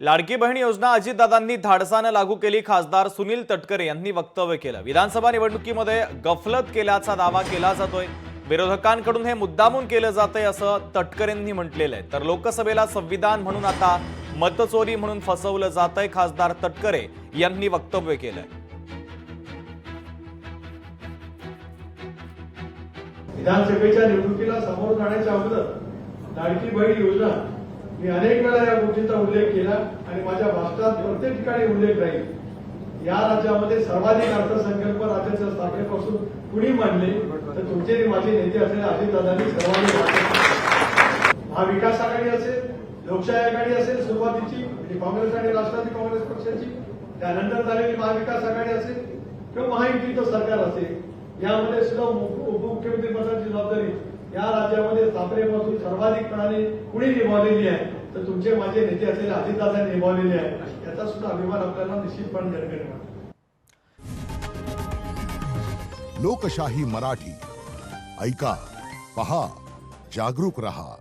लाडकी बहीण योजना अजितदादांनी धाडसाने लागू केली। खासदार सुनील तटकरे यांनी वक्तव्य केलं। विधानसभा निवडणुकीमध्ये गफलत केल्याचा दावा केला जातोय। विरोधकांकडून हे मुद्दामून केलं जातंय असं तटकरेंनी म्हटलेलं आहे। तर लोकसभेला संविधान म्हणून आता मतचोरी म्हणून फसवलं जातंय, खासदार तटकरे यांनी वक्तव्य केलंय। विधानसभेच्या निवडणुकीला समोर जाण्याच्या अगोदर लाडकी बहीण योजना मी अनेक वेळा या गोष्टीचा उल्लेख केला आणि माझ्या भाषणात प्रत्येक ठिकाणी उल्लेख राहील। या राज्यामध्ये सर्वाधिक अर्थसंकल्प राज्याच्या स्थापनेपासून कुणी मांडले तर तुमचे माझे नेते असलेले अजितदादांनी सर्वांनी मांडले। महाविकास आघाडी असेल, लोकशाही आघाडी असेल सुरुवातीची म्हणजे काँग्रेस आणि राष्ट्रवादी काँग्रेस पक्षाची, त्यानंतर झालेली महाविकास आघाडी असेल किंवा महायुतीचं सरकार असेल, यामध्ये सुद्धा उपमुख्यमंत्री पदाची जबाबदारी या राज्यामध्ये स्थापनेपासून सर्वाधिकपणाने कुणी निभावलेली आहे तर तुमचे माझे नेते असलेले अजितदादांनी निभावलेली आहे। याचा सुद्धा अभिमान आपल्याला निश्चितपणे धडकेल। लोकशाही मराठी ऐका, पहा, जागरूक रहा।